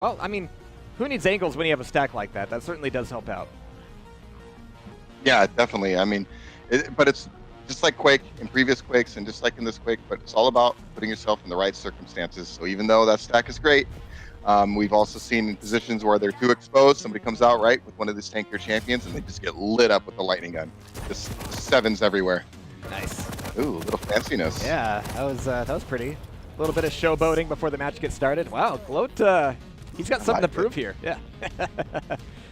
Well, I mean, who needs angles when you have a stack like that? That certainly does help out. Yeah, definitely. I mean, but it's just like Quake in previous Quakes and just like in this Quake, but it's all about putting yourself in the right circumstances. So even though that stack is great, we've also seen in positions where they're too exposed, somebody comes out right with one of these tankier champions and they just get lit up with the lightning gun. Just sevens everywhere. Nice. Ooh, a little fanciness. Yeah, that was pretty. A little bit of showboating before the match gets started. Wow, gloat, he's got something to prove here. Yeah.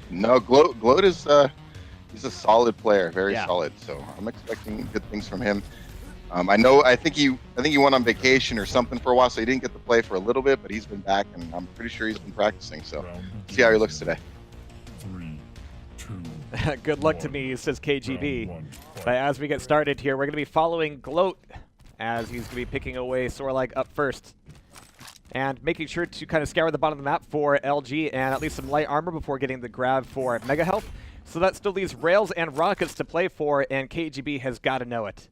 No, gloat is he's a solid player, very solid. So I'm expecting good things from him. I think he went on vacation or something for a while, so he didn't get to play for a little bit, but he's been back, and I'm pretty sure he's been practicing. So see how he looks today. 3, 2, Good luck to me, says KGB. But as we get started here, we're going to be following gloat as he's going to be picking away Sorlag up first. And making sure to kind of scour the bottom of the map for LG and at least some light armor before getting the grab for Mega Health. So that still leaves rails and rockets to play for, and KGB has got to know it.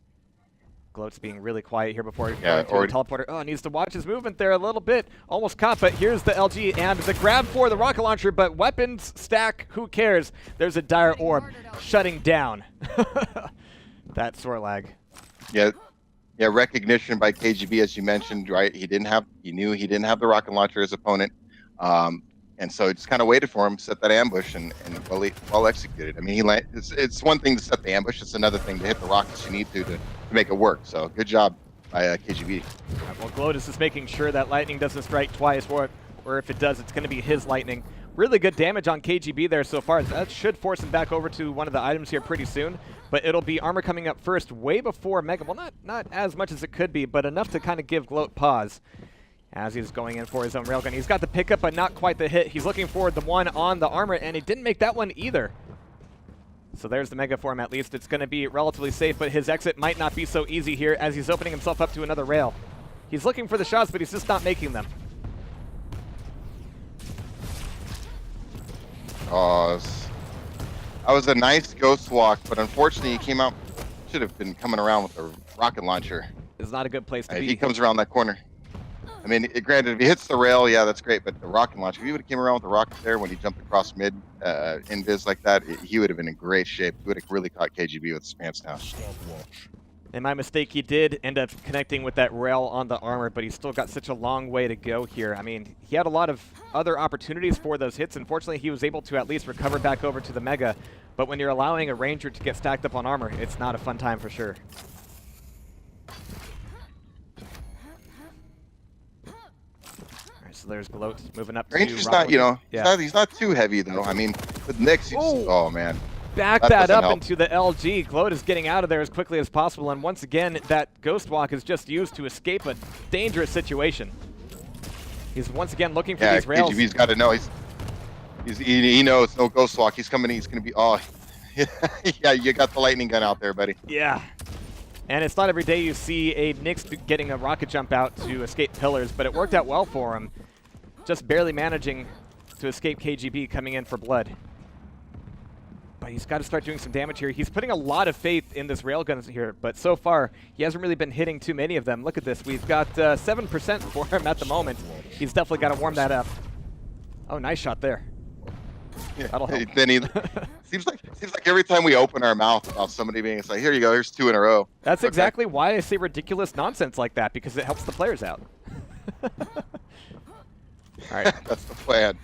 Gloat's being really quiet here before going to the teleporter. Oh, needs to watch his movement there a little bit. Almost caught, but here's the LG and the grab for the rocket launcher, but weapons stack, who cares? There's a dire orb shutting down that Sorlag. Yeah, recognition by KGB, as you mentioned, right? He knew he didn't have the rocket launcher as opponent. And so just kind of waited for him, set that ambush, and well executed. I mean, it's one thing to set the ambush; it's another thing to hit the rockets you need to make it work. So good job by KGB. Right, well, gloat is just making sure that lightning doesn't strike twice, or if it does, it's going to be his lightning. Really good damage on KGB there so far. That should force him back over to one of the items here pretty soon. But it'll be armor coming up first, way before Mega. Well, not as much as it could be, but enough to kind of give gloat pause. As he's going in for his own railgun. He's got the pickup, but not quite the hit. He's looking for the one on the armor, and he didn't make that one either. So there's the Mega Form at least. It's going to be relatively safe, but his exit might not be so easy here as he's opening himself up to another rail. He's looking for the shots, but he's just not making them. Oh, that was a nice ghost walk, but unfortunately he came out, should have been coming around with a rocket launcher. It's not a good place to be. He comes around that corner. I mean, granted, if he hits the rail, yeah, that's great. But the rocket launcher, if he would have came around with the rocket there when he jumped across mid in biz like that, he would have been in great shape. He would have really caught KGB with his pants down. And my mistake, he did end up connecting with that rail on the armor, but he's still got such a long way to go here. I mean, he had a lot of other opportunities for those hits. Unfortunately, he was able to at least recover back over to the Mega. But when you're allowing a Ranger to get stacked up on armor, it's not a fun time for sure. So there's gloat moving up. Ranger's not, he's not too heavy though. I mean, with Nyx, oh man. Back that up into the LG. Gloat is getting out of there as quickly as possible, and once again, that ghost walk is just used to escape a dangerous situation. He's once again looking for these rails. KGB's got to know. He knows no ghost walk. He's coming. He's going to be. Oh, yeah. You got the lightning gun out there, buddy. Yeah. And it's not every day you see a Nyx getting a rocket jump out to escape pillars, but it worked out well for him. Just barely managing to escape KGB coming in for blood. But he's got to start doing some damage here. He's putting a lot of faith in this railgun here, but so far, he hasn't really been hitting too many of them. Look at this. We've got 7% for him at the moment. He's definitely got to warm that up. Oh, nice shot there. Yeah. That'll help. Then he seems like every time we open our mouth about somebody being, it's like, here you go, here's 2 in a row. That's exactly why I say ridiculous nonsense like that, because it helps the players out. All right. That's the plan.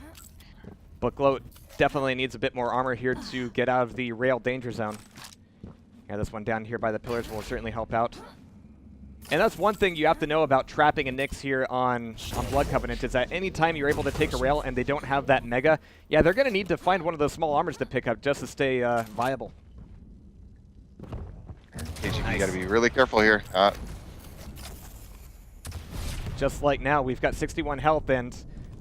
But gloat definitely needs a bit more armor here to get out of the rail danger zone. Yeah, this one down here by the pillars will certainly help out. And that's one thing you have to know about trapping a Nyx here on Blood Covenant, is that anytime you're able to take a rail and they don't have that Mega, yeah, they're going to need to find one of those small armors to pick up just to stay viable. KGB, nice. You got to be really careful here. Just like now, we've got 61 health, and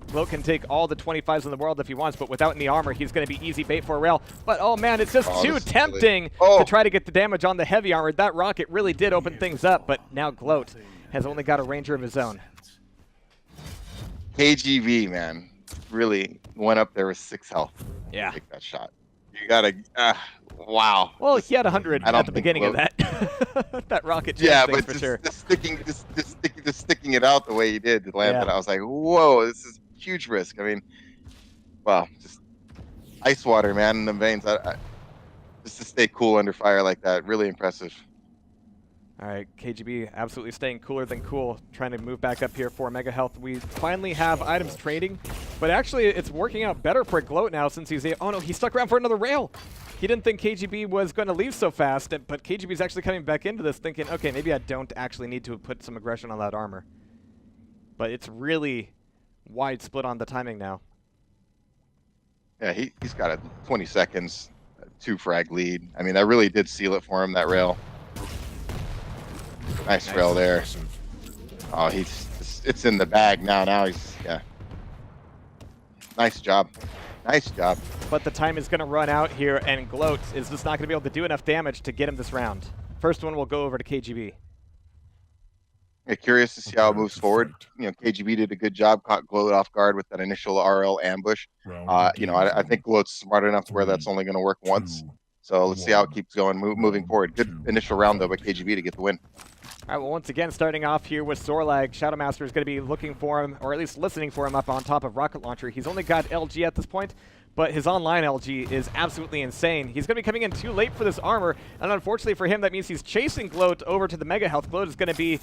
gloat can take all the 25s in the world if he wants, but without any armor, he's going to be easy bait for a rail. But, oh, man, it's just too tempting to try to get the damage on the heavy armor. That rocket really did open things up, but now gloat has only got a Ranger of his own. KGB, man, really went up there with 6 health. Yeah. Take that shot. You got to, wow. Well, he had 100 at the beginning of that. That rocket changed things for sure. Just sticking it out the way he did to land it. I was like, whoa, this is huge risk. I mean, well, just ice water, man, in the veins. Just to stay cool under fire like that, really impressive. All right, KGB absolutely staying cooler than cool, trying to move back up here for Mega Health. We finally have items trading, but actually it's working out better for Gloat now since he's oh no, he stuck around for another rail. He didn't think KGB was going to leave so fast, but KGB's actually coming back into this thinking, okay, maybe I don't actually need to put some aggression on that armor. But it's really wide split on the timing now. Yeah, he's got a 20 seconds, 2 frag lead. I mean, that really did seal it for him, that rail. Nice rail there. Oh, it's in the bag now. Now he's, yeah. Nice job. Nice job. But the time is going to run out here, and Gloat is just not going to be able to do enough damage to get him this round. First one will go over to KGB. Yeah, curious to see how it moves forward. You know, KGB did a good job, caught Gloat off guard with that initial RL ambush. You know, I think Gloat's smart enough to where that's only going to work once. So let's see how it keeps going, moving forward. Good initial round, though, by KGB to get the win. All right, well, once again, starting off here with Sorlag, Shadowmaster is going to be looking for him, or at least listening for him up on top of Rocket Launcher. He's only got LG at this point, but his online LG is absolutely insane. He's going to be coming in too late for this armor, and unfortunately for him, that means he's chasing Gloat over to the Mega Health. Gloat is going to be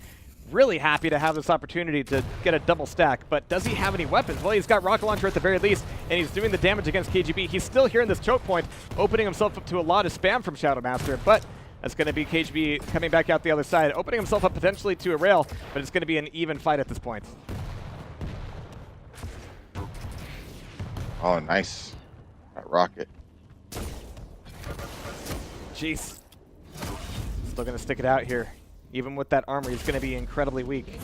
really happy to have this opportunity to get a double stack, but does he have any weapons? Well, he's got Rocket Launcher at the very least, and he's doing the damage against KGB. He's still here in this choke point, opening himself up to a lot of spam from Shadowmaster, but that's going to be KGB coming back out the other side, opening himself up potentially to a rail, but it's going to be an even fight at this point. Oh, nice. That rocket. Jeez. Still going to stick it out here. Even with that armor, he's going to be incredibly weak.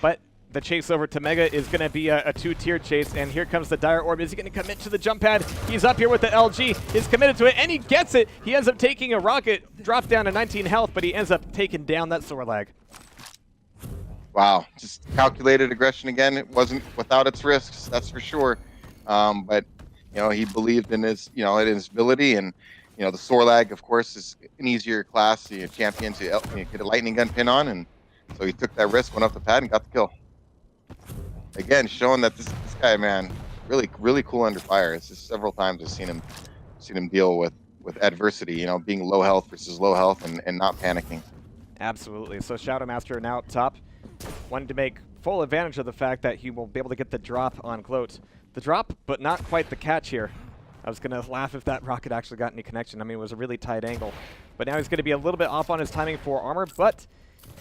But the chase over to Mega is going to be a 2-tier chase, and here comes the Dire Orb. Is he going to commit to the jump pad? He's up here with the LG. He's committed to it, and he gets it. He ends up taking a rocket, dropped down to 19 health, but he ends up taking down that Sorlag. Wow, just calculated aggression again. It wasn't without its risks, that's for sure. But you know, he believed in his, in his ability, and the Sorlag, of course, is an easier class, champion to get a lightning gun pin on, and so he took that risk, went off the pad, and got the kill. Again, showing that this guy, man, really cool under fire. It's just several times I've seen him deal with adversity, being low health versus low health and not panicking. Absolutely. So Shadowmaster now up top, wanting to make full advantage of the fact that he will be able to get the drop on Gloat. The drop, but not quite the catch here. I was going to laugh if that rocket actually got any connection. I mean, it was a really tight angle. But now he's going to be a little bit off on his timing for armor, but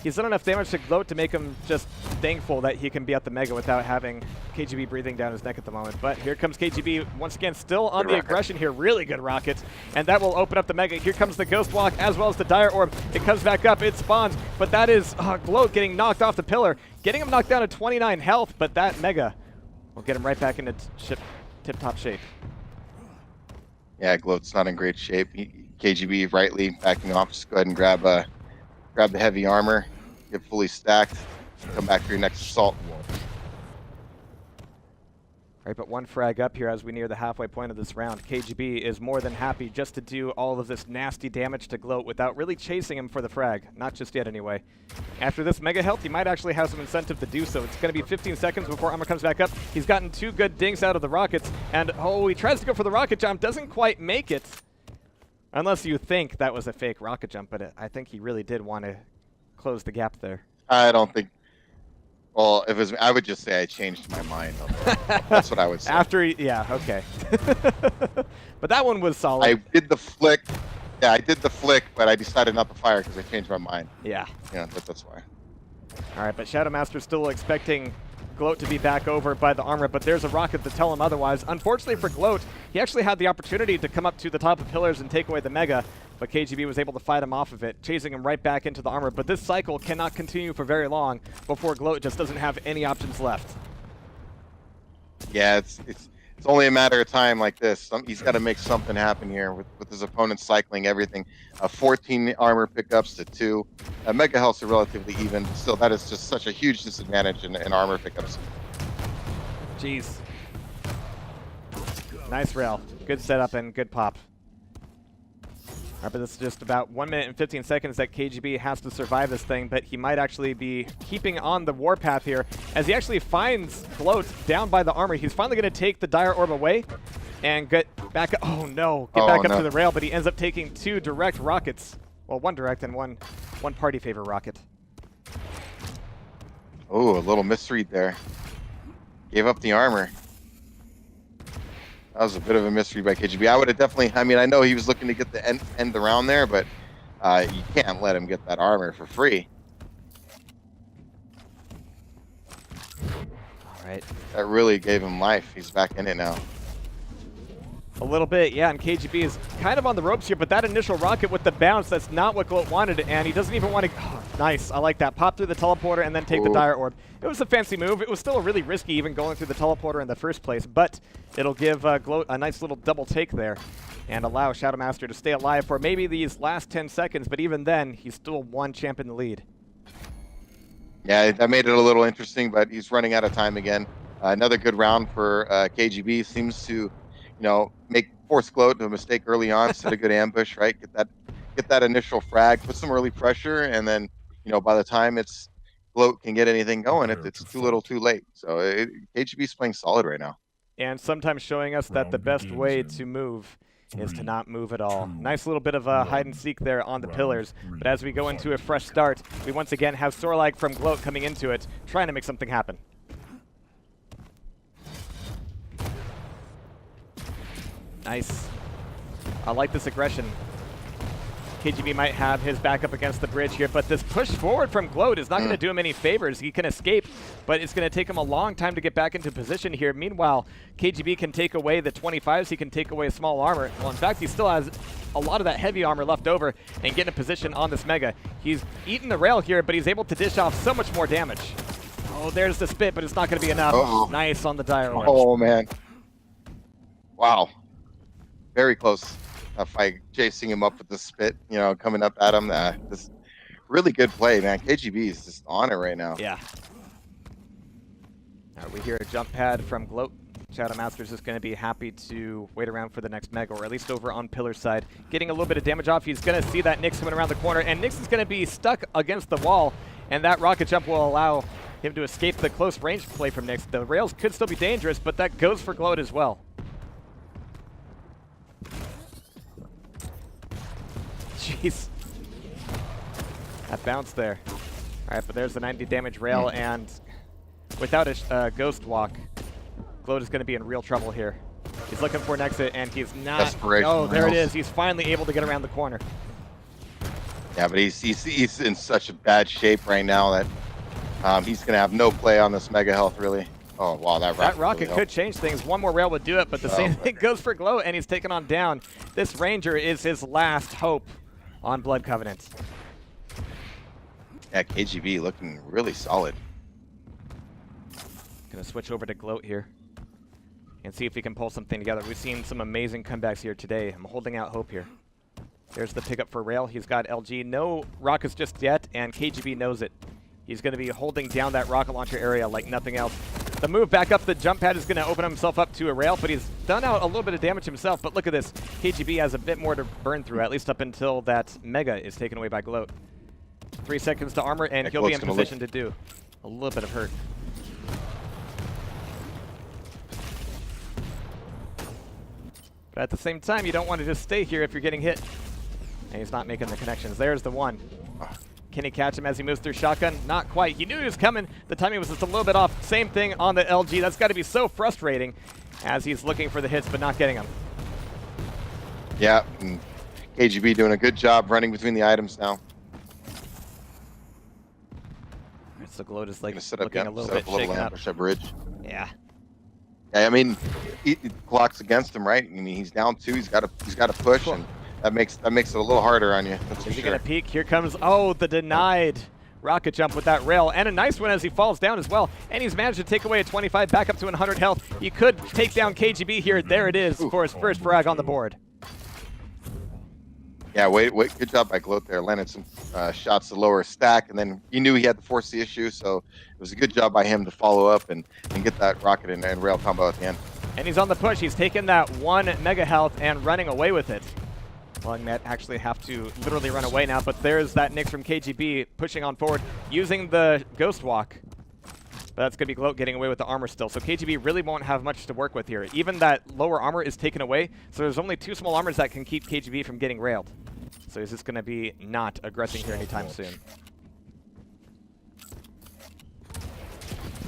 he's done enough damage to Gloat to make him just thankful that he can be at the Mega without having KGB breathing down his neck at the moment. But here comes KGB once again, still on the aggression here. Really good rocket. And that will open up the Mega. Here comes the Ghost Walk as well as the Dire Orb. It comes back up. It spawns. But that is Gloat getting knocked off the pillar. Getting him knocked down to 29 health. But that Mega will get him right back into tip-top shape. Yeah, Gloat's not in great shape. KGB rightly backing off. Just go ahead and grab the heavy armor, get fully stacked, come back for your next assault. Right, but one frag up here as we near the halfway point of this round. KGB is more than happy just to do all of this nasty damage to Gloat without really chasing him for the frag. Not just yet, anyway. After this Mega Health, he might actually have some incentive to do so. It's going to be 15 seconds before armor comes back up. He's gotten 2 good dinks out of the rockets, and he tries to go for the rocket jump, doesn't quite make it. Unless you think that was a fake rocket jump, but I think he really did want to close the gap there. I don't think. Well, if it was, I would just say I changed my mind on that. That's what I would say. Yeah, okay. But that one was solid. I did the flick. Yeah, I did the flick, but I decided not to fire because I changed my mind. Yeah. Yeah, that's why. All right, but Shadowmaster's still expecting Gloat to be back over by the armor, but there's a rocket to tell him otherwise. Unfortunately for Gloat, he actually had the opportunity to come up to the top of pillars and take away the Mega, but KGB was able to fight him off of it, chasing him right back into the armor. But this cycle cannot continue for very long before Gloat just doesn't have any options left. Yeah, it's only a matter of time like this. He's got to make something happen here with his opponent cycling everything. 14 armor pickups to 2. Mega healths are relatively even, but still, that is just such a huge disadvantage in armor pickups. Jeez. Nice rail. Good setup and good pop. All right, but this is just about 1 minute and 15 seconds that KGB has to survive this thing, but he might actually be keeping on the warpath here as he actually finds gloat down by the armor. He's finally going to take the dire orb away and get back. Oh no, get back up to the rail, but he ends up taking 2 direct rockets. Well, 1 direct and one party favor rocket. Oh, a little misread there. Gave up the armor. That was a bit of a misread by KGB. I would have definitely, I mean, I know he was looking to get the end around there, but you can't let him get that armor for free. All right. That really gave him life. He's back in it now. A little bit, yeah, and KGB is kind of on the ropes here, but that initial rocket with the bounce, that's not what gloat wanted, and he doesn't even want to... Oh, nice, I like that. Pop through the teleporter and then take the dire orb. It was a fancy move. It was still really risky even going through the teleporter in the first place, but it'll give gloat a nice little double take there and allow Shad0wma5t3r to stay alive for maybe these last 10 seconds, but even then, he's still 1 champ in the lead. Yeah, that made it a little interesting, but he's running out of time again. Another good round for KGB. Seems to... you know, force gloat to a mistake early on, set a good ambush, right? Get that initial frag, put some early pressure, and then, you know, by the time gloat can get anything going, it's too little, too late. So KGB's playing solid right now. And sometimes showing us that the best way to move is to not move at all. Nice little bit of hide and seek there on the pillars. But as we go into a fresh start, we once again have Sorlag from gloat coming into it, trying to make something happen. Nice. I like this aggression. KGB might have his back up against the bridge here, but this push forward from gloat is not going to do him any favors. He can escape, but it's going to take him a long time to get back into position here. Meanwhile, KGB can take away the 25s. He can take away small armor. Well, in fact, he still has a lot of that heavy armor left over and get in a position on this Mega. He's eaten the rail here, but he's able to dish off so much more damage. Oh, there's the spit, but it's not going to be enough. Nice on the dire orb. Oh, man. Wow. Very close. Fight chasing him up with the spit, you know, coming up at him. This really good play, man. KGB is just on it right now. Yeah. All right, we hear a jump pad from gloat. Shad0wma5t3r is just going to be happy to wait around for the next Mega, or at least over on pillar side. Getting a little bit of damage off. He's going to see that Nyx coming around the corner, and Nyx is going to be stuck against the wall, and that rocket jump will allow him to escape the close range play from Nyx. The rails could still be dangerous, but that goes for gloat as well. Jeez. That bounce there. All right, but there's the 90 damage rail, and without a ghost walk, gloat is going to be in real trouble here. He's looking for an exit, and he's not. Oh, there it is. He's finally able to get around the corner. Yeah, but he's in such a bad shape right now that he's going to have no play on this Mega Health, really. Oh, wow, that rocket could change things. One more rail would do it, but the same thing goes for gloat, and he's taken on down. This Ranger is his last hope on Blood Covenant. Yeah, KGB looking really solid. Gonna switch over to gloat here and see if he can pull something together. We've seen some amazing comebacks here today. I'm holding out hope here. There's the pickup for rail. He's got LG. No rockets just yet, and KGB knows it. He's going to be holding down that rocket launcher area like nothing else. The move back up the jump pad is going to open himself up to a rail, but he's done out a little bit of damage himself. But look at this. KGB has a bit more to burn through, at least up until that Mega is taken away by gloat. 3 seconds to armor, and he'll be in position to do a little bit of hurt. But at the same time, you don't want to just stay here if you're getting hit. And he's not making the connections. There's the one. Can he catch him as he moves through shotgun? Not quite. He knew he was coming. The timing was just a little bit off. Same thing on the LG. That's got to be so frustrating as he's looking for the hits but not getting them. Yeah, and KGB doing a good job running between the items now. So gloat is like looking a little bit shaken up. That bridge. Yeah. Yeah, I mean, it clocks against him, right? I mean, he's down 2. He's got to push, and that makes it a little harder on you. That's for Is he sure. gonna peek? Here comes the denied rocket jump with that rail, and a nice one as he falls down as well. And he's managed to take away a 25 back up to 100 health. He could take down KGB here. There it is for his first frag on the board. Yeah, good job by gloat there. Landed some shots to lower stack, and then he knew he had to force the issue, so it was a good job by him to follow up and get that rocket and rail combo at the end. And he's on the push. He's taken that 1 mega health and running away with it. Long Net actually have to literally run away now, but there's that Nyx from KGB pushing on forward, using the Ghost Walk. But that's going to be gloat getting away with the armor still. So KGB really won't have much to work with here. Even that lower armor is taken away, so there's only 2 small armors that can keep KGB from getting railed. So he's just going to be not aggressing here anytime soon.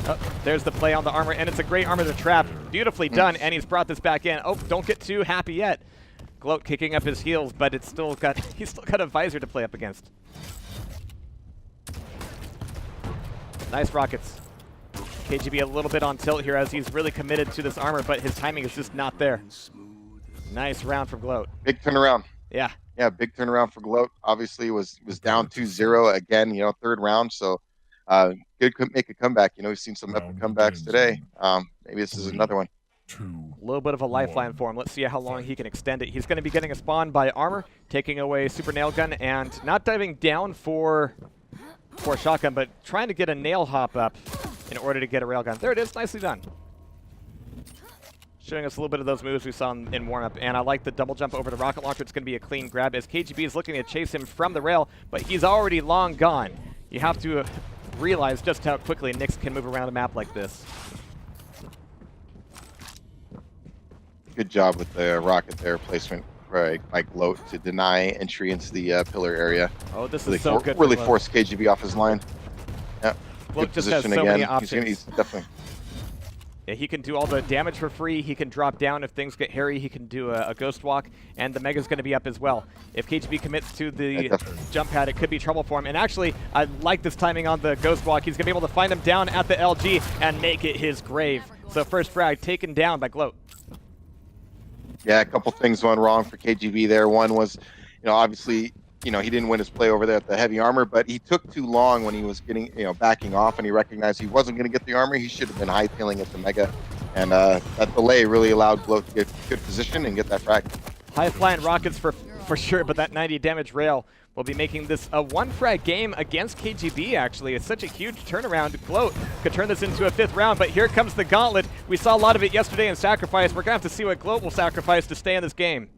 Oh, there's the play on the armor, and it's a great armor to trap. Beautifully done, and he's brought this back in. Oh, don't get too happy yet. Gloat kicking up his heels, but it's still got he's still got a visor to play up against. Nice rockets. KGB a little bit on tilt here as he's really committed to this armor, but his timing is just not there. Nice round from gloat. Big turnaround. Yeah. Yeah, big turnaround for gloat. Obviously was down 2-0 again, you know, 3rd round, so good could make a comeback. You know, we've seen some epic comebacks today. Maybe this is another one. A little bit of a lifeline for him. Let's see how long he can extend it. He's going to be getting a spawn by armor, taking away super nail gun, and not diving down for shotgun, but trying to get a nail hop up in order to get a railgun. There it is. Nicely done. Showing us a little bit of those moves we saw in warm-up, and I like the double jump over the rocket launcher. It's going to be a clean grab as KGB is looking to chase him from the rail, but he's already long gone. You have to realize just how quickly Nyx can move around a map like this. Good job with the rocket there placement by gloat to deny entry into the pillar area. Oh, this really is so good. Really forced KGB off his line. Yeah. Gloat Good just has position so again. many options. He's definitely. Yeah, he can do all the damage for free. He can drop down if things get hairy. He can do a ghost walk, and the Mega's going to be up as well. If KGB commits to the jump pad, it could be trouble for him. And actually, I like this timing on the ghost walk. He's going to be able to find him down at the LG and make it his grave. So first frag taken down by gloat. Yeah, a couple things went wrong for KGB there. One was, you know, obviously, you know, he didn't win his play over there at the heavy armor, but he took too long when he was getting, you know, backing off, and he recognized he wasn't going to get the armor. He should have been hightailing at the Mega, and that delay really allowed gloat to get good position and get that frag. High flying rockets for sure, but that 90 damage rail will be making this a 1-frag game against KGB, actually. It's such a huge turnaround. Gloat could turn this into a 5th round, but here comes the gauntlet. We saw a lot of it yesterday in Sacrifice. We're going to have to see what gloat will sacrifice to stay in this game.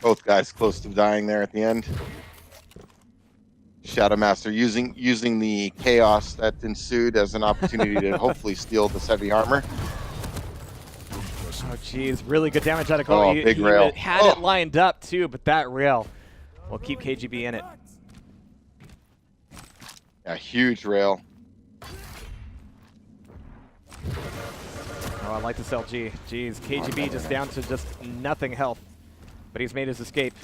Both guys close to dying there at the end. Shadow Master using the chaos that ensued as an opportunity to hopefully steal this heavy armor. Oh, geez. Really good damage out of gloat. Oh, big rail. He had it lined up, too, but that rail will keep KGB in it. A huge rail. Oh, I like this LG. Jeez, KGB just down to just nothing health. But he's made his escape.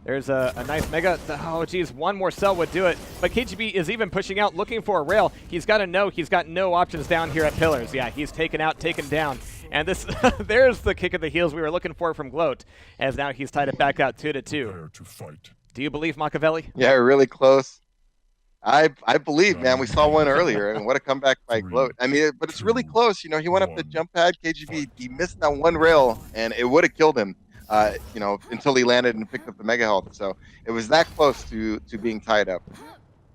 There's a nice Mega. Oh, geez, one more cell would do it. But KGB is even pushing out, looking for a rail. He's got to know he's got no options down here at pillars. Yeah, he's taken out, taken down. And this, there's the kick of the heels we were looking for from gloat, as now he's tied it back out 2-2. Do you believe Machiavelli? Yeah, really close. I believe, man. We saw one earlier, and what a comeback by gloat. I mean, but it's really close. You know, he went up the jump pad. KGB, he missed that one rail, and it would have killed him. You know, until he landed and picked up the Mega Health. So it was that close to being tied up.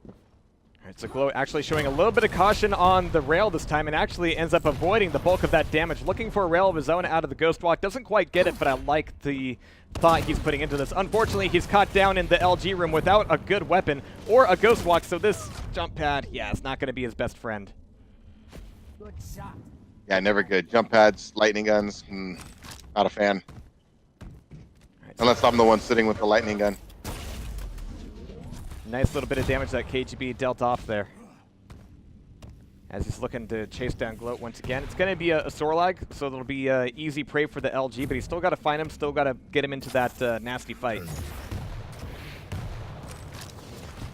All right, so gloat actually showing a little bit of caution on the rail this time, and actually ends up avoiding the bulk of that damage. Looking for a rail of his own out of the Ghost Walk. Doesn't quite get it, but I like the thought he's putting into this. Unfortunately, he's caught down in the LG room without a good weapon or a Ghost Walk, so this jump pad, yeah, it's not going to be his best friend. Good shot. Yeah, never good. Jump pads, lightning guns, not a fan. Unless I'm the one sitting with the lightning gun. Nice little bit of damage that KGB dealt off there. As he's looking to chase down gloat once again. It's going to be a Sorlag, so it'll be easy prey for the LG, but he's still got to find him, still got to get him into that nasty fight.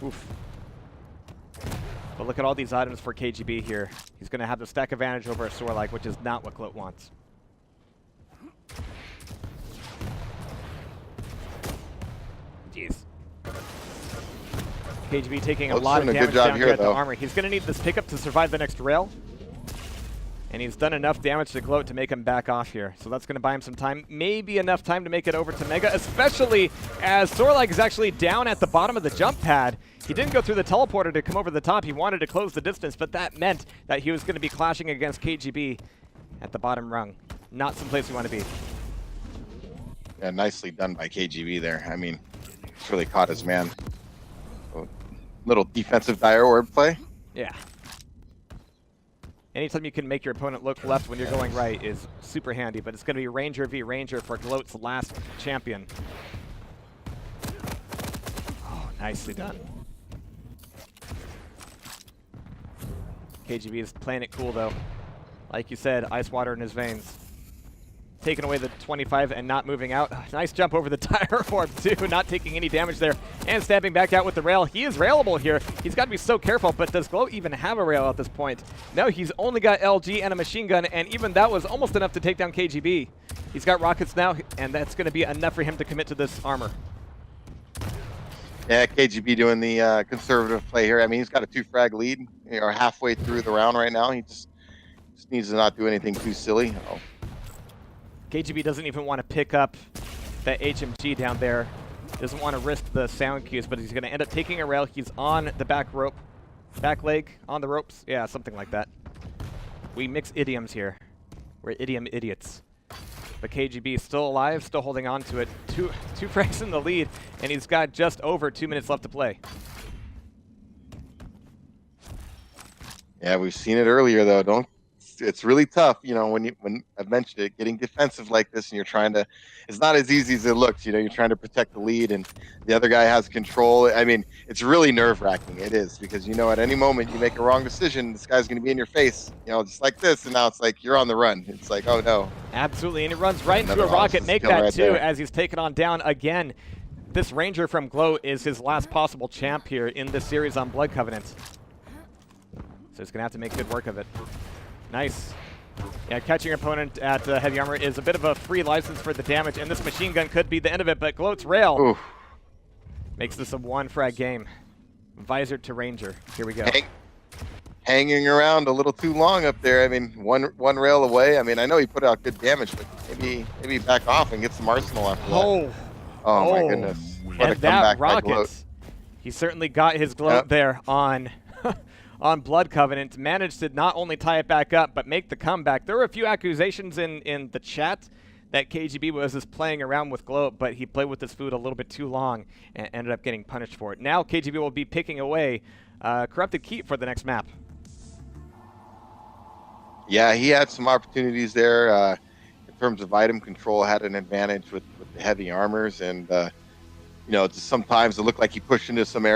Oof. But look at all these items for KGB here. He's going to have the stack advantage over a Sorlag, which is not what gloat wants. Jeez. KGB taking a lot of damage down here at the armor. He's going to need this pickup to survive the next rail. And he's done enough damage to gloat to make him back off here. So that's going to buy him some time. Maybe enough time to make it over to Mega, especially as Sorlag is actually down at the bottom of the jump pad. He didn't go through the teleporter to come over the top. He wanted to close the distance, but that meant that he was going to be clashing against KGB at the bottom rung. not someplace we want to be. Yeah, nicely done by KGB there. I mean, it's really caught his man. So, little defensive dire orb play. Yeah. Anytime you can make your opponent look left when you're going right is super handy, but it's going to be Ranger v Ranger for gloat's last champion. Oh, nicely done. KGB is playing it cool, though. Like you said, ice water in his veins. Taking away the 25 and not moving out. Nice jump over the tire orb, too. Not taking any damage there. And stepping back out with the rail. He is railable here. He's got to be so careful, but does gloat even have a rail at this point? No, he's only got LG and a machine gun, and even that was almost enough to take down KGB. He's got rockets now, and that's going to be enough for him to commit to this armor. Yeah, KGB doing the conservative play here. I mean, he's got a 2-frag lead. Or halfway through the round right now. He just needs to not do anything too silly. Oh. KGB doesn't even want to pick up that HMG down there. Doesn't want to risk the sound cues, but he's going to end up taking a rail. He's on the back rope. Back leg on the ropes. Yeah, something like that. We mix idioms here. We're idiom idiots. But KGB is still alive, still holding on to it. Two frags in the lead, and he's got just over 2 minutes left to play. Yeah, we've seen it earlier though. It's really tough, you know, when I've mentioned it, getting defensive like this, and you're trying to. It's not as easy as it looks. You know, you're trying to protect the lead, and the other guy has control. I mean, it's really nerve-wracking. It is, because you know at any moment you make a wrong decision, this guy's going to be in your face. You know, just like this, and now it's like you're on the run. It's like, oh no. Absolutely, and he runs right into a rocket. Make that right too, there. As he's taken on down again. This Ranger from gloat is his last possible champ here in this series on Blood Covenant. So he's going to have to make good work of it. Nice. Yeah, catching your opponent at heavy armor is a bit of a free license for the damage, and this machine gun could be the end of it, but gloat's rail makes this a 1-frag game. Visor to Ranger. Here we go. Hanging around a little too long up there. I mean, one rail away. I mean, I know he put out good damage, but maybe back off and get some arsenal after that. Oh my goodness. What and that rocket. He certainly got his gloat there on on Blood Covenant, managed to not only tie it back up, but make the comeback. There were a few accusations in the chat that KGB was just playing around with gloat, but he played with this food a little bit too long and ended up getting punished for it. Now KGB will be picking away Corrupted Keep for the next map. Yeah, he had some opportunities there in terms of item control, had an advantage with the heavy armors, and you know, just sometimes it looked like he pushed into some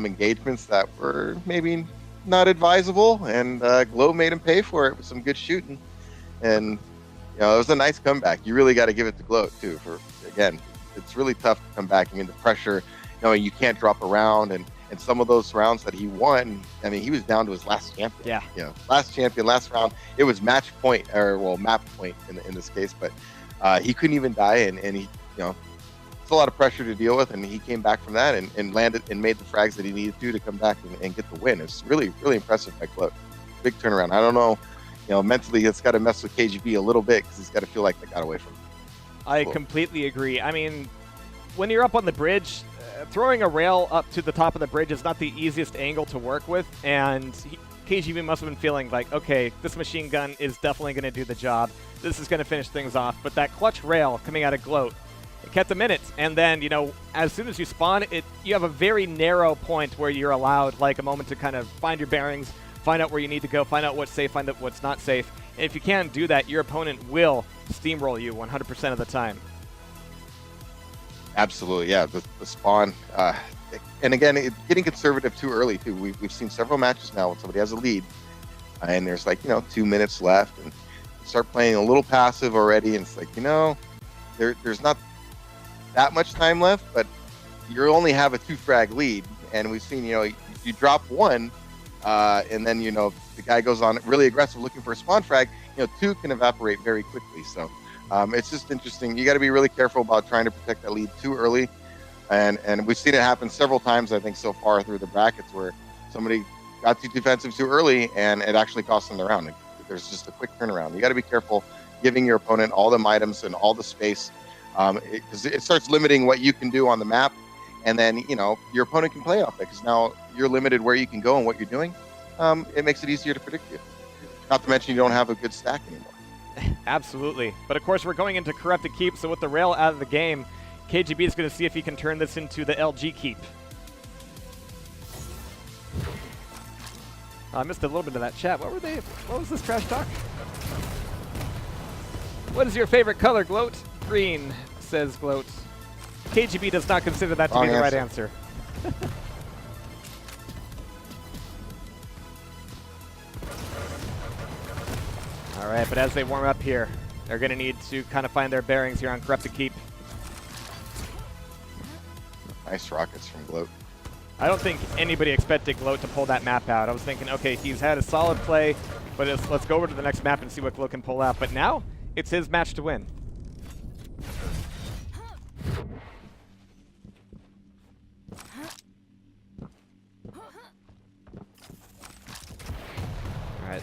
engagements that were maybe not advisable, and gloat made him pay for it with some good shooting. And you know, it was a nice comeback. You really got to give it to gloat too. For again, it's really tough to come back. I mean, the pressure, you know, you can't drop around, and some of those rounds that he won, I mean, he was down to his last champion. Yeah. You know, last champion, last round. It was match point, or well, map point in this case, but he couldn't even die, and he, you know, it's a lot of pressure to deal with, and he came back from that and landed and made the frags that he needed to come back and get the win. It's really, really impressive by gloat. Big turnaround. I don't know, you know, mentally it's got to mess with KGB a little bit, because he's got to feel like they got away from him. I completely agree. I mean, when you're up on the bridge, throwing a rail up to the top of the bridge is not the easiest angle to work with, and KGB must have been feeling like, okay, this machine gun is definitely going to do the job. This is going to finish things off. But that clutch rail coming out of gloat, it kept a minute, and then, you know, as soon as you spawn, you have a very narrow point where you're allowed like a moment to kind of find your bearings, find out where you need to go, find out what's safe, find out what's not safe. And if you can't do that, your opponent will steamroll you 100% of the time. Absolutely, yeah. The spawn, and again, getting conservative too early too. We've seen several matches now when somebody has a lead, and there's like, you know, 2 minutes left, and you start playing a little passive already, and it's like, you know, there's not that much time left, but you only have a 2-frag lead, and we've seen, you know, you drop one, and then, you know, the guy goes on really aggressive looking for a spawn frag. You know, 2 can evaporate very quickly, so. It's just interesting. You got to be really careful about trying to protect that lead too early, and we've seen it happen several times, I think, so far through the brackets, where somebody got too defensive too early, and it actually cost them the round. There's just a quick turnaround. You got to be careful giving your opponent all the items and all the space, because it starts limiting what you can do on the map, and then, you know, your opponent can play off it, because now you're limited where you can go and what you're doing. It makes it easier to predict you. Not to mention you don't have a good stack anymore. Absolutely. But of course, we're going into Corrupted Keep, so with the rail out of the game, KGB is going to see if he can turn this into the LG Keep. I missed a little bit of that chat. What were they? What was this trash talk? What is your favorite color, Gloat? Green, says Gloat. KGB does not consider that to be the right answer. All right, but as they warm up here, they're going to need to kind of find their bearings here on Corrupted Keep. Nice rockets from Gloat. I don't think anybody expected Gloat to pull that map out. I was thinking, okay, he's had a solid play, but let's go over to the next map and see what Gloat can pull out. But now, it's his match to win. All right.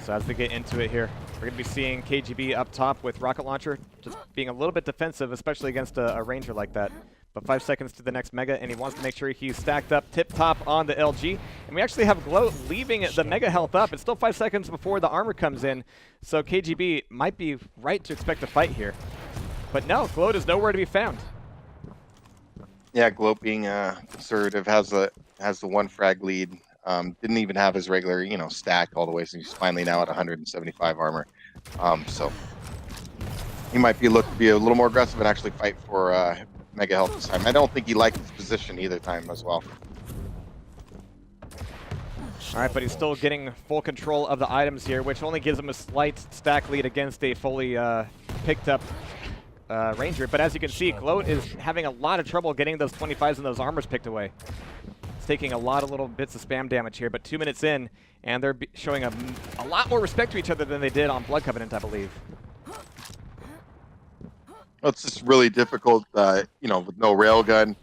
So as we get into it here, we're going to be seeing KGB up top with Rocket Launcher, just being a little bit defensive, especially against a Ranger like that. But 5 seconds to the next Mega, and he wants to make sure he's stacked up tip-top on the LG. And we actually have Gloat leaving the Mega health up. It's still 5 seconds before the armor comes in, so KGB might be right to expect a fight here. But no, Gloat is nowhere to be found. Yeah, Gloat being conservative has the one frag lead. Didn't even have his regular, stack all the way, so he's finally now at 175 armor. So he might be looking to be a little more aggressive and actually fight for Mega health this time. I don't think he liked his position either time as well. All right, but he's still getting full control of the items here, which only gives him a slight stack lead against a fully picked up Ranger. But as you can see, Gloat is having a lot of trouble getting those 25s and those armors picked away. It's taking a lot of little bits of spam damage here, but 2 minutes in, and they're showing a lot more respect to each other than they did on Blood Covenant, I believe. Well, it's just really difficult, with no railgun,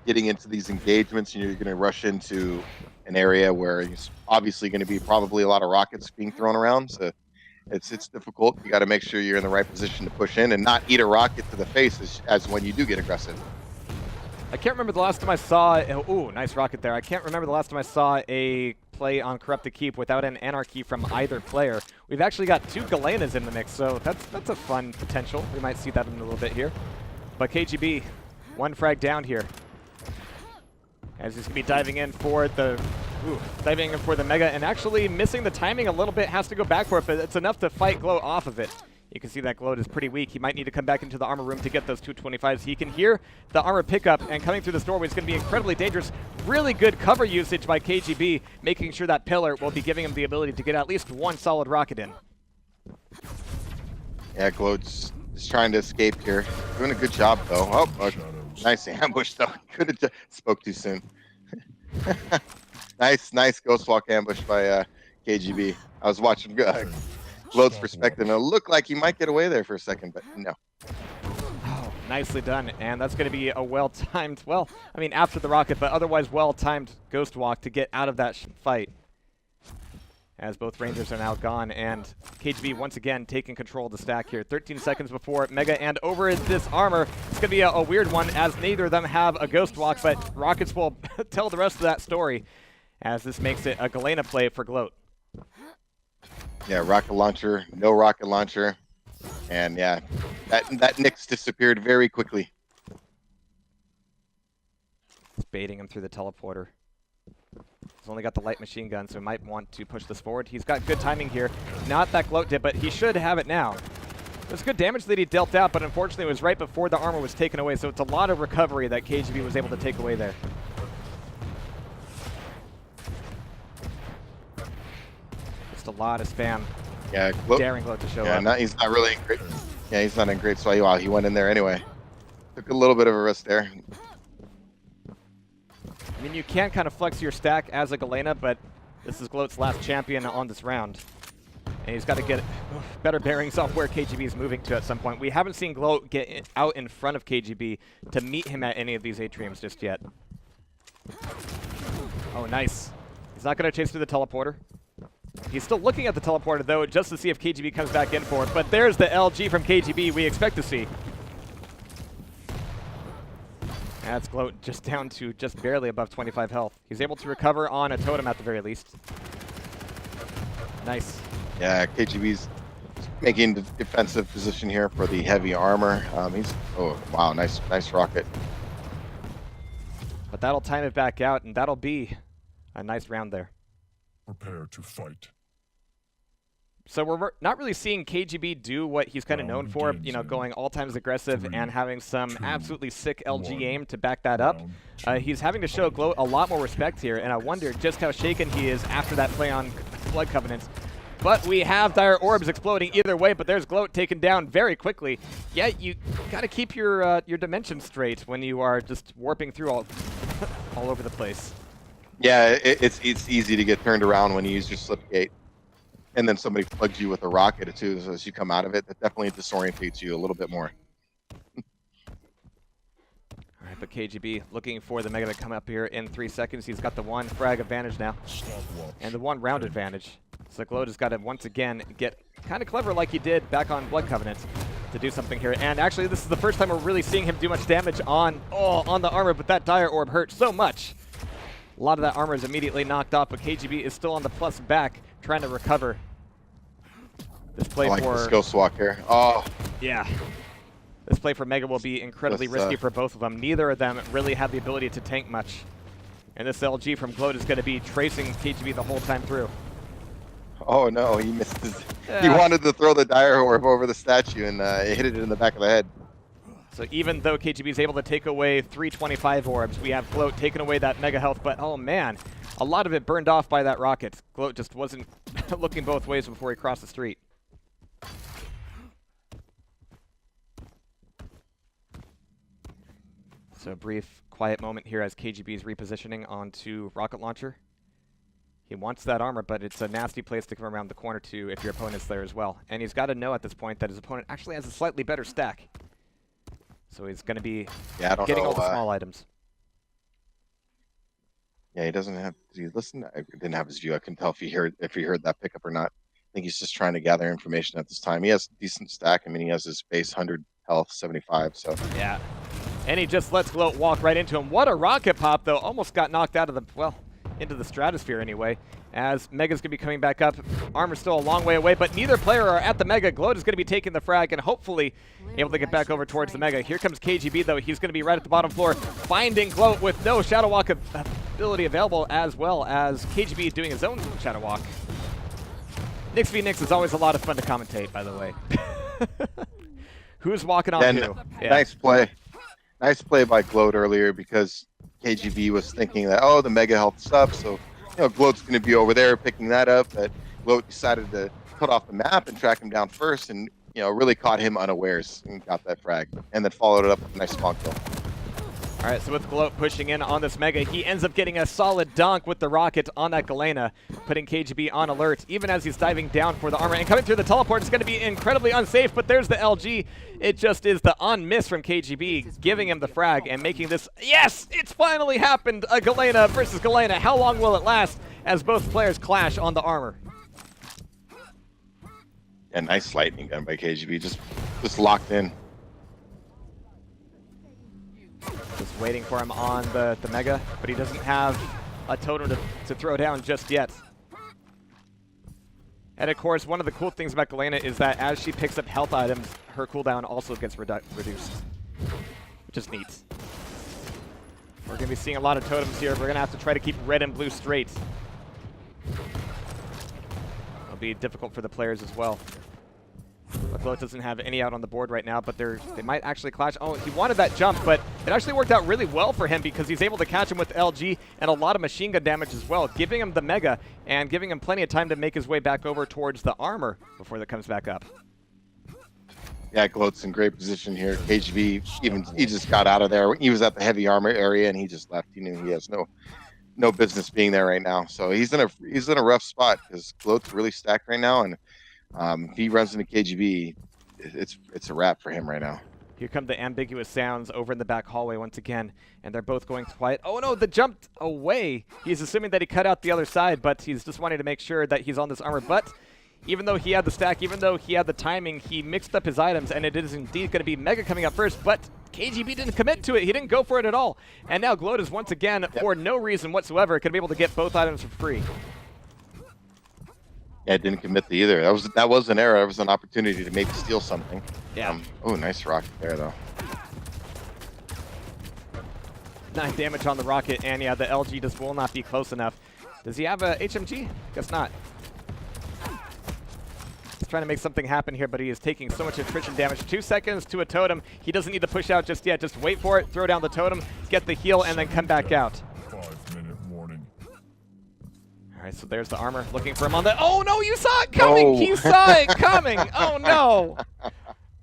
getting into these engagements. You're going to rush into an area where it's obviously going to be probably a lot of rockets being thrown around. So it's difficult. You got to make sure you're in the right position to push in and not eat a rocket to the face as when you do get aggressive. I can't remember the last time I saw. Ooh, nice rocket there. I can't remember the last time I saw a play on Corrupted Keep without an Anarchy from either player. We've actually got 2 Galenas in the mix, so that's a fun potential. We might see that in a little bit here. But KGB, 1 frag down here, as he's gonna be diving in for the Mega, and actually missing the timing a little bit. Has to go back for it, but it's enough to fight Gloat off of it. You can see that Gloat is pretty weak. He might need to come back into the armor room to get those 225s. He can hear the armor pickup, and coming through this doorway is going to be incredibly dangerous. Really good cover usage by KGB, making sure that pillar will be giving him the ability to get at least 1 solid rocket in. Yeah, Gloat's just trying to escape here. Doing a good job, though. Oh, nice ambush, though. Could have spoke too soon. Nice ghost walk ambush by KGB. I was watching Gloat's perspective, and it looked like he might get away there for a second, but no. Oh, nicely done, and that's going to be a well-timed, well, I mean, after the rocket, but otherwise well-timed ghost walk to get out of that fight. As both Rangers are now gone, and KGB once again taking control of the stack here. 13 seconds before Mega, and over is this armor. It's going to be a weird one, as neither of them have a ghost walk, but rockets will tell the rest of that story, as this makes it a Galena play for Gloat. Yeah, rocket launcher, no rocket launcher, and yeah, that Nyx disappeared very quickly. It's baiting him through the teleporter. He's only got the light machine gun, so he might want to push this forward. He's got good timing here. Not that Gloat did, but he should have it now. There's good damage that he dealt out, but unfortunately it was right before the armor was taken away, so it's a lot of recovery that KGB was able to take away there. A lot of spam. Yeah, daring Gloat to show up. He's not really in great. Yeah, he's not in great spot. Wow, he went in there anyway. Took a little bit of a risk there. I mean, you can kind of flex your stack as a Galena, but this is Gloat's last champion on this round. And he's got to get better bearings off where KGB is moving to at some point. We haven't seen Gloat get out in front of KGB to meet him at any of these atriums just yet. Oh, nice. He's not going to chase through the teleporter. He's still looking at the teleporter, though, just to see if KGB comes back in for it. But there's the LG from KGB we expect to see. That's Gloat just down to just barely above 25 health. He's able to recover on a totem at the very least. Nice. Yeah, KGB's making the defensive position here for the heavy armor. Oh wow, nice rocket. But that'll time it back out, and that'll be a nice round there. Prepare to fight. So we're not really seeing KGB do what he's kind of known for, you know, going all times aggressive and having some absolutely sick LG aim to back that up. He's having to show gloat a lot more respect here, and I wonder just how shaken he is after that play on Blood Covenants. But we have dire orbs exploding either way, but there's gloat taken down very quickly. Yeah, you got to keep your dimensions straight when you are just warping through all over the place. Yeah, it's easy to get turned around when you use your slip gate. And then somebody plugs you with a rocket too, so as you come out of it, that definitely disorientates you a little bit more. All right, but KGB looking for the Mega to come up here in 3 seconds. He's got the 1 frag advantage now, and the 1 round advantage. So gloat has got to once again get kind of clever like he did back on Blood Covenant to do something here. And actually, this is the first time we're really seeing him do much damage on the armor, but that dire orb hurt so much. A lot of that armor is immediately knocked off, but KGB is still on the plus back, trying to recover. This play I like for the skill swap here. Oh, yeah. This play for Mega will be incredibly risky for both of them. Neither of them really have the ability to tank much. And this LG from gloat is going to be tracing KGB the whole time through. oh no, he missed his. He wanted to throw the dire orb over the statue and hit it in the back of the head. So even though KGB is able to take away 325 orbs, we have gloat taking away that Mega health. But oh man, a lot of it burned off by that rocket. Gloat just wasn't looking both ways before he crossed the street. So a brief, quiet moment here as KGB is repositioning onto rocket launcher. He wants that armor, but it's a nasty place to come around the corner to if your opponent's there as well. And he's got to know at this point that his opponent actually has a slightly better stack. So he's going to be getting all the small items. Yeah, he doesn't have. Did he listen? I didn't have his view. I couldn't tell if he heard that pickup or not. I think he's just trying to gather information at this time. He has a decent stack. I mean, he has his base 100 health, 75. So yeah, and he just lets gloat walk right into him. What a rocket pop, though! Almost got knocked out of the into the stratosphere anyway. As Mega's going to be coming back up. Armor's still a long way away, but neither player are at the Mega. Gloat is going to be taking the frag and hopefully able to get back over towards the Mega. Here comes KGB, though. He's going to be right at the bottom floor, finding gloat with no Shadow Walk ability available, as well as KGB doing his own Shadow Walk. Nix v Nix is always a lot of fun to commentate, by the way. Who's walking on who? Yeah. Nice play. Nice play by gloat earlier because KGB was thinking that, oh, the Mega health's up, so gloat's going to be over there picking that up. But gloat decided to cut off the map and track him down first, and really caught him unawares and got that frag, and then followed it up with a nice spawn kill. All right, so with gloat pushing in on this Mega, he ends up getting a solid dunk with the rocket on that Galena, putting KGB on alert, even as he's diving down for the armor. And coming through the teleport is going to be incredibly unsafe, but there's the LG. It just is the on-miss from KGB, giving him the frag and making this... Yes! It's finally happened! A Galena versus Galena. How long will it last as both players clash on the armor? Yeah, nice lightning gun by KGB, just locked in. Just waiting for him on the Mega, but he doesn't have a totem to throw down just yet. And of course, one of the cool things about Galena is that as she picks up health items, her cooldown also gets reduced, which is neat. We're going to be seeing a lot of totems here. We're going to have to try to keep red and blue straight. It'll be difficult for the players as well. gloat doesn't have any out on the board right now, but they might actually clash. Oh, he wanted that jump, but it actually worked out really well for him because he's able to catch him with LG and a lot of machine gun damage as well, giving him the Mega and giving him plenty of time to make his way back over towards the armor before that comes back up. Yeah, gloat's in great position here. KGB, he just got out of there. He was at the heavy armor area and he just left. He knew he has no business being there right now. So he's in a rough spot because gloat's really stacked right now, and if he runs into KGB, it's a wrap for him right now. Here come the ambiguous sounds over in the back hallway once again, and they're both going quiet. Oh no, the jumped away. He's assuming that he cut out the other side, but he's just wanting to make sure that he's on this armor. But even though he had the stack, even though he had the timing, he mixed up his items, and it is indeed going to be Mega coming up first, but KGB didn't commit to it. He didn't go for it at all. And now gloat is once again, for no reason whatsoever, going to be able to get both items for free. Yeah, I didn't commit to either. That was an error. It was an opportunity to maybe steal something. Yeah. Oh, nice rocket there, though. 9 damage on the rocket, and yeah, the LG just will not be close enough. Does he have a HMG? Guess not. He's trying to make something happen here, but he is taking so much attrition damage. 2 seconds to a totem. He doesn't need to push out just yet. Just wait for it, throw down the totem, get the heal, and then come back out. 5-minute warning. All right, so there's the armor looking for him on the... Oh, no, you saw it coming! Oh. He saw it coming! Oh, no!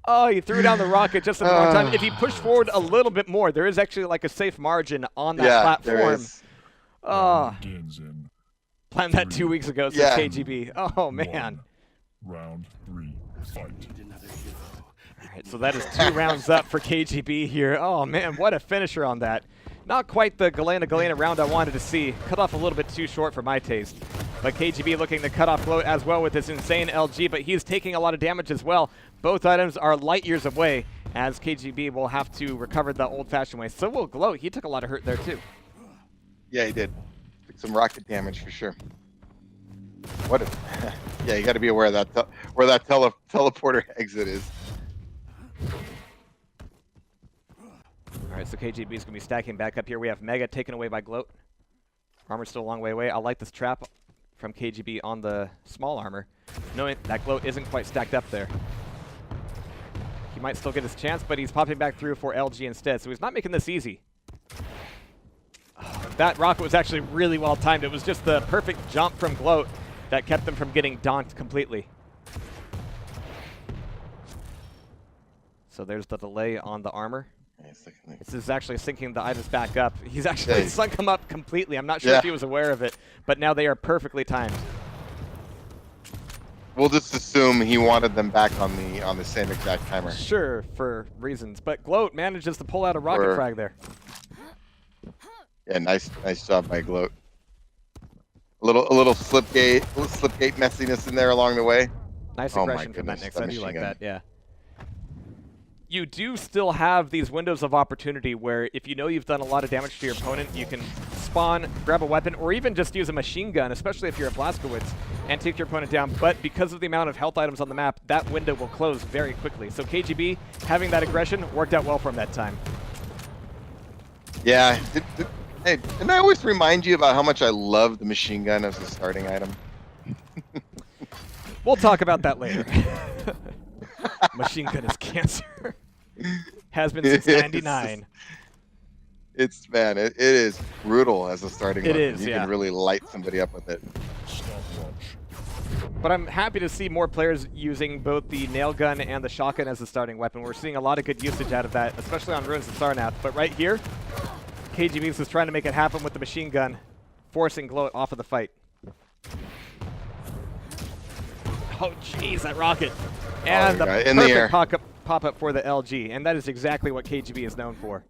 Oh, he threw down the rocket just at the wrong time. If he pushed forward a little bit more, there is actually like a safe margin on that platform. There is. Oh, Begins in planned that 2 weeks ago, says Yeah. KGB. Oh, man. 1. Round 3. Fight. All right, so that is 2 rounds up for KGB here. Oh, man, what a finisher on that. Not quite the Galena round I wanted to see. Cut off a little bit too short for my taste. But KGB looking to cut off gloat as well with this insane LG, but he's taking a lot of damage as well. Both items are light years away, as KGB will have to recover the old-fashioned way. So will gloat. He took a lot of hurt there, too. Yeah, he did. Took some rocket damage for sure. What a... Yeah, you got to be aware of that where that teleporter exit is. All right, so KGB is going to be stacking back up here. We have Mega taken away by gloat. Armor's still a long way away. I like this trap from KGB on the small armor, knowing that gloat isn't quite stacked up there. He might still get his chance, but he's popping back through for LG instead, so he's not making this easy. Oh, that rocket was actually really well timed. It was just the perfect jump from gloat that kept them from getting donked completely. So there's the delay on the armor. This is actually syncing the items back up. He's actually sunk them up completely. I'm not sure if he was aware of it, but now they are perfectly timed. We'll just assume he wanted them back on the same exact timer. Sure, for reasons. But gloat manages to pull out a rocket frag there. Yeah, nice job by gloat. A little slipgate messiness in there along the way. Nice Oh aggression my from that goodness, Nyx. I do like that, yeah. You do still have these windows of opportunity where if you know you've done a lot of damage to your opponent, you can spawn, grab a weapon, or even just use a machine gun, especially if you're a Blazkowicz, and take your opponent down. But because of the amount of health items on the map, that window will close very quickly. So KGB, having that aggression, worked out well for him that time. Yeah. Hey, didn't I always remind you about how much I love the machine gun as a starting item? We'll talk about that later. Machine gun is cancer. Has been since 99. Man, it is brutal as a starting weapon. It is, You can really light somebody up with it. Stopwatch. But I'm happy to see more players using both the nail gun and the shotgun as a starting weapon. We're seeing a lot of good usage out of that, especially on Ruins and Sarnath. But right here, KGB is trying to make it happen with the machine gun, forcing gloat off of the fight. Oh, jeez, that rocket. And the perfect pop-up for the LG. And that is exactly what KGB is known for.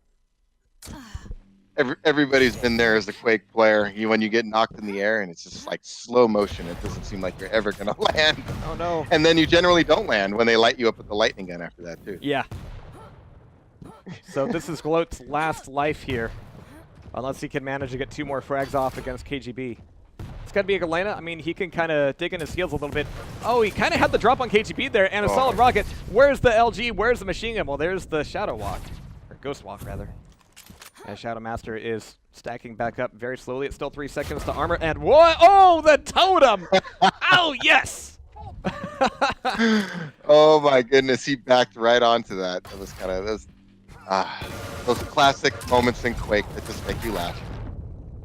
Everybody's been there as a Quake player. When you get knocked in the air and it's just like slow motion, it doesn't seem like you're ever going to land. Oh, no. And then you generally don't land when they light you up with the lightning gun after that, too. Yeah. So this is gloat's last life here. Unless he can manage to get 2 more frags off against KGB. It's got to be a Galena. I mean, he can kind of dig in his heels a little bit. Oh, he kind of had the drop on KGB there, and a solid rocket. Where's the LG? Where's the machine gun? Well, there's the Shadow Walk. Or Ghost Walk, rather. As Shadow Master is stacking back up very slowly. It's still 3 seconds to armor. And what? Oh, the totem! Oh, yes! Oh, my goodness. He backed right onto that. That was kind of those classic moments in Quake that just make you laugh.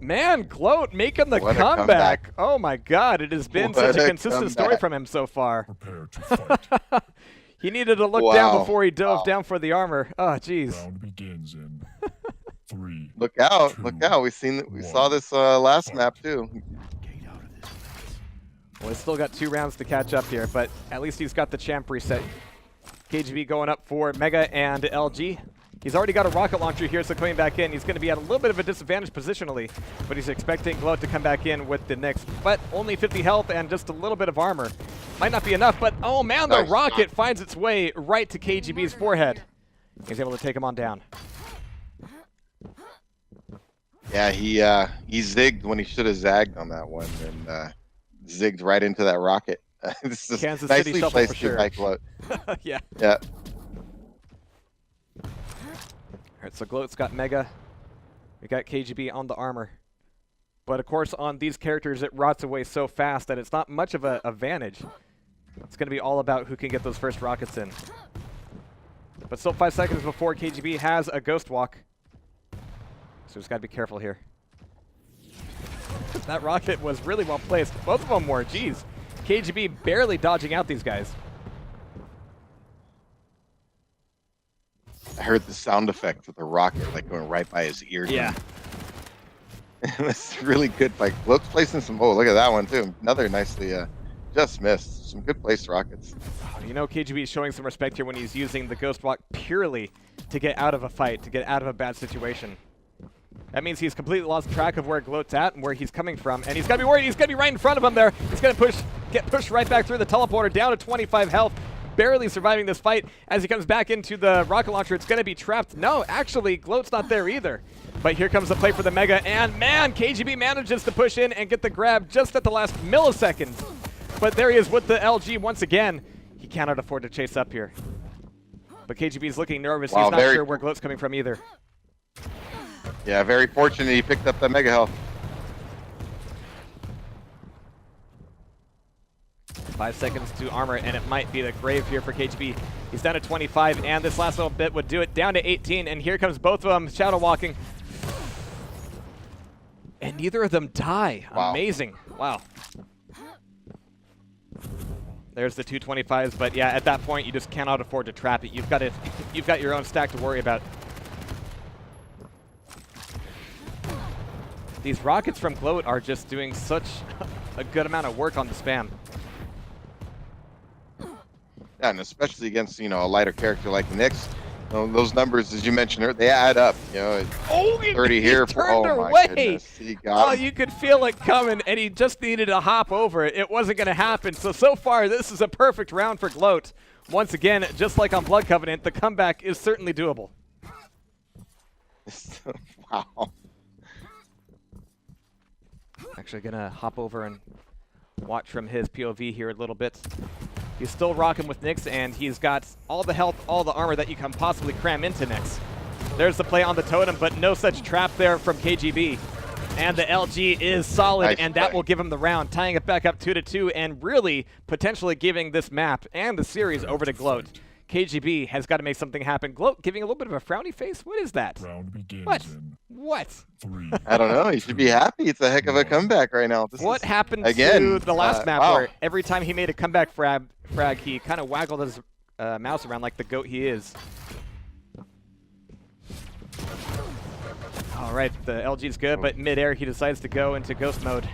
Man, gloat making the What a comeback. Oh my God, it has been such a consistent story from him so far. Prepare to fight. He needed to look down before he dove down for the armor. Oh, jeez. Round begins in 3. Look out! 2, Look out! We saw this last map too. Well, he's still got 2 rounds to catch up here, but at least he's got the champ reset. KGB going up for Mega and LG. He's already got a rocket launcher here, so coming back in, he's going to be at a little bit of a disadvantage positionally, but he's expecting gloat to come back in with the Nyx. But only 50 health and just a little bit of armor. Might not be enough, but oh man, the rocket finds its way right to KGB's forehead. He's able to take him on down. Yeah, he zigged when he should have zagged on that one, and zigged right into that rocket. This is Kansas City nicely shuffle placed for here sure. by gloat. Yeah. Yeah. All right, so gloat's got Mega. We got KGB on the armor. But of course, on these characters, it rots away so fast that it's not much of an advantage. It's going to be all about who can get those first rockets in. But still 5 seconds before KGB has a Ghost Walk. So just got to be careful here. That rocket was really well placed. Both of them were. Jeez. KGB barely dodging out these guys. I heard the sound effect of the rocket like going right by his ear. Yeah. It's really good. Like gloat's placing some. Oh, look at that one too. Another nicely just missed. Some good placed rockets. You know, KGB is showing some respect here when he's using the Ghost Walk purely to get out of a fight, to get out of a bad situation. That means he's completely lost track of where gloat's at and where he's coming from, and he's got to be worried. He's going to be right in front of him there. He's going to get pushed right back through the teleporter, down to 25 health, barely surviving this fight. As he comes back into the rocket launcher, it's going to be trapped. No, actually, gloat's not there either. But here comes the play for the Mega, and man, KGB manages to push in and get the grab just at the last millisecond. But there he is with the LG once again. He cannot afford to chase up here. But KGB is looking nervous. Wow, he's not sure where gloat's coming from either. Yeah, very fortunate he picked up that Mega health. 5 seconds to armor, and it might be the grave here for KGB. He's down to 25, and this last little bit would do it down to 18, and here comes both of them shadow walking. And neither of them die. Wow. Amazing. Wow. There's the 225s, but yeah, at that point, you just cannot afford to trap it. You've got your own stack to worry about. These rockets from gloat are just doing such a good amount of work on the spam. Yeah, and especially against a lighter character like Nyx. Those numbers, as you mentioned, they add up. 30 here for turned oh my away. goodness, he got him. You could feel it coming, and he just needed to hop over it. It wasn't going to happen. So far, this is a perfect round for gloat. Once again, just like on Blood Covenant, the comeback is certainly doable. Wow. Actually going to hop over and watch from his POV here a little bit. He's still rocking with Nyx, and he's got all the health, all the armor that you can possibly cram into Nyx. There's the play on the totem, but no such trap there from KGB. And the LG is solid, Nice and that play. will give him the round, tying it back up 2-2, and really potentially giving this map and the series over to gloat. KGB has got to make something happen. gloat giving a little bit of a frowny face. What is that? Round begins What? in What? 3. I don't know. He should be happy. It's a heck of a comeback right now. This What is, happened again, to the last map wow. where every time he made a comeback frag, he kind of waggled his mouse around like the goat he is? All right, the LG's good, but midair he decides to go into ghost mode.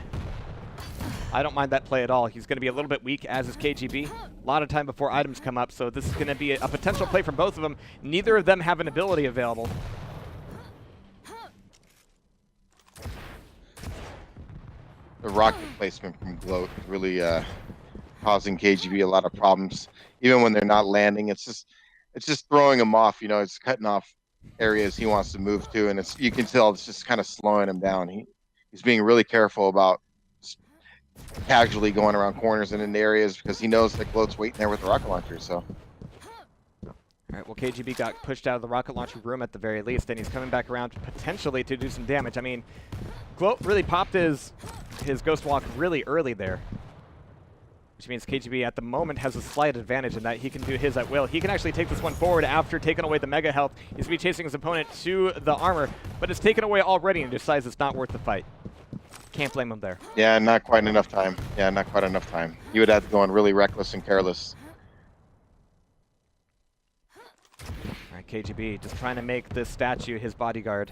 I don't mind that play at all. He's going to be a little bit weak, as is KGB. A lot of time before items come up, so this is going to be a potential play from both of them. Neither of them have an ability available. The rocket placement from gloat is really causing KGB a lot of problems. Even when they're not landing, it's just throwing him off. It's cutting off areas he wants to move to, and you can tell it's just kind of slowing him down. He's being really careful about casually going around corners and into areas because he knows that gloat's waiting there with the rocket launcher. So. All right, well, KGB got pushed out of the rocket launcher room at the very least, and he's coming back around potentially to do some damage. I mean, gloat really popped his Ghost Walk really early there, which means KGB at the moment has a slight advantage in that he can do his at will. He can actually take this one forward after taking away the Mega health. He's going to be chasing his opponent to the armor, but it's taken away already and decides it's not worth the fight. Can't blame him there. Yeah, not quite enough time. Yeah, not quite enough time. You would have to go on really reckless and careless. All right, KGB just trying to make this statue his bodyguard,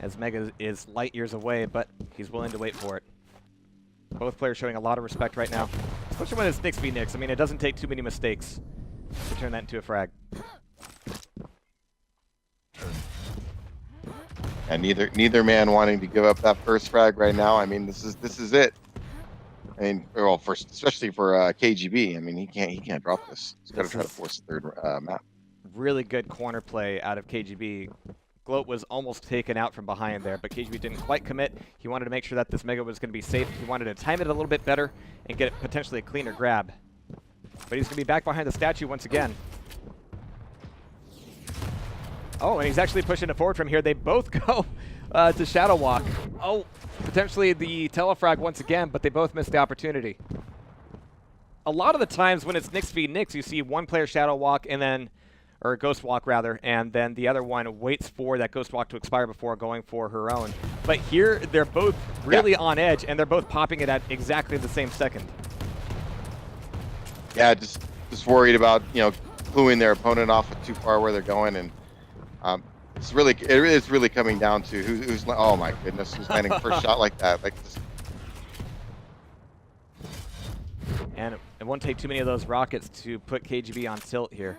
as Mega is light years away, but he's willing to wait for it. Both players showing a lot of respect right now, especially when it's Nyx v Nyx. I mean, it doesn't take too many mistakes to turn that into a frag. And neither man wanting to give up that first frag right now. I mean, this is it. I mean, well, especially for KGB. I mean, he can't drop this. He's got to try to force the third map. Really good corner play out of KGB. gloat was almost taken out from behind there, but KGB didn't quite commit. He wanted to make sure that this Mega was going to be safe. He wanted to time it a little bit better and get potentially a cleaner grab. But he's going to be back behind the statue once again. Oh, and he's actually pushing it forward from here. They both go to Shadow Walk. Oh, potentially the telefrag once again, but they both missed the opportunity. A lot of the times when it's Nyx v Nyx, you see one player Shadow Walk and then, or Ghost Walk rather, and then the other one waits for that Ghost Walk to expire before going for her own. But here, they're both really on edge, and they're both popping it at exactly the same second. Yeah, just worried about, you know, cluing their opponent off with too far where they're going, and it is really coming down to who's oh my goodness, who's landing first shot like that. Like just... And it won't take too many of those rockets to put KGB on tilt here.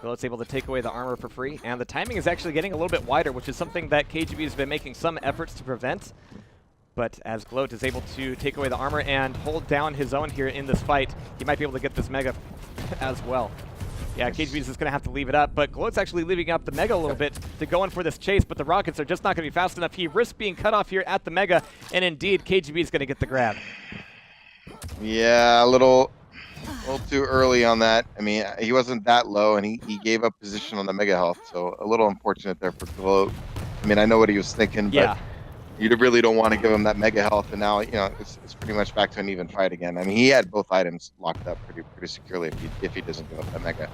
gloat's able to take away the armor for free, and the timing is actually getting a little bit wider, which is something that KGB has been making some efforts to prevent. But as gloat is able to take away the armor and hold down his own here in this fight, he might be able to get this Mega as well. Yeah, KGB is just going to have to leave it up, but gloat's actually leaving up the Mega a little bit to go in for this chase, but the rockets are just not going to be fast enough. He risks being cut off here at the Mega, and indeed, KGB is going to get the grab. Yeah, a little too early on that. I mean, he wasn't that low, and he gave up position on the Mega health, so a little unfortunate there for gloat. I mean, I know what he was thinking, but yeah, you really don't want to give him that Mega health, and now, you know, it's pretty much back to an even fight again. I mean, he had both items locked up pretty securely if he doesn't give up that Mega.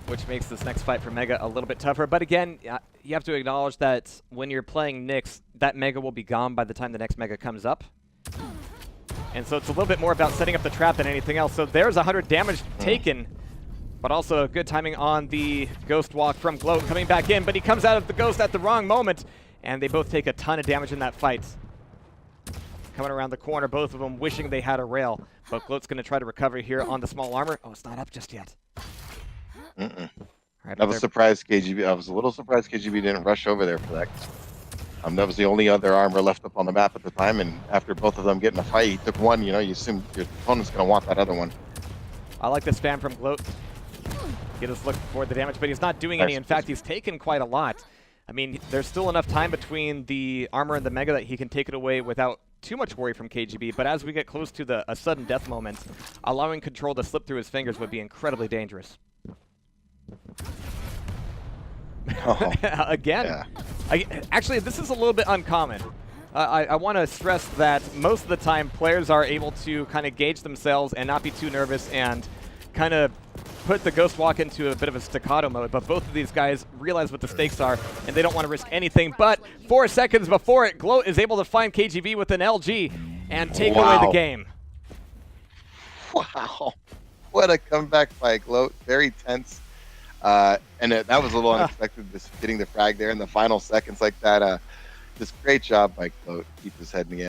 which makes this next fight for Mega a little bit tougher. But again, you have to acknowledge that when you're playing Nyx, that Mega will be gone by the time the next Mega comes up. And so it's a little bit more about setting up the trap than anything else. So there's 100 damage taken, but also good timing on the Ghost Walk from gloat coming back in, but he comes out of the Ghost at the wrong moment, and they both take a ton of damage in that fight. Coming around the corner, both of them wishing they had a rail, but gloat's going to try to recover here on the small armor. Oh, it's not up just yet. Mm-mm. Right, I was surprised KGB. I was a little surprised KGB didn't rush over there for that. That was the only other armor left up on the map at the time, and after both of them getting a fight, he took one. You know, you assume your opponent's going to want that other one. I like the spam from gloat. Get us looking for the damage, but he's not doing any. In fact, he's taken quite a lot. I mean, there's still enough time between the armor and the Mega that he can take it away without too much worry from KGB, but as we get close to a sudden death moment, allowing control to slip through his fingers would be incredibly dangerous. Oh. Again. Yeah. Actually, this is a little bit uncommon. I want to stress that most of the time players are able to kind of gauge themselves and not be too nervous and kind of put the Ghost Walk into a bit of a staccato mode, but both of these guys realize what the stakes are, and they don't want to risk anything. But 4 seconds before it, gloat is able to find KGB with an LG and take away the game. Wow. What a comeback by gloat. Very tense. And that was a little unexpected, just hitting the frag there in the final seconds like that. Just great job by gloat. Keep his head in the air.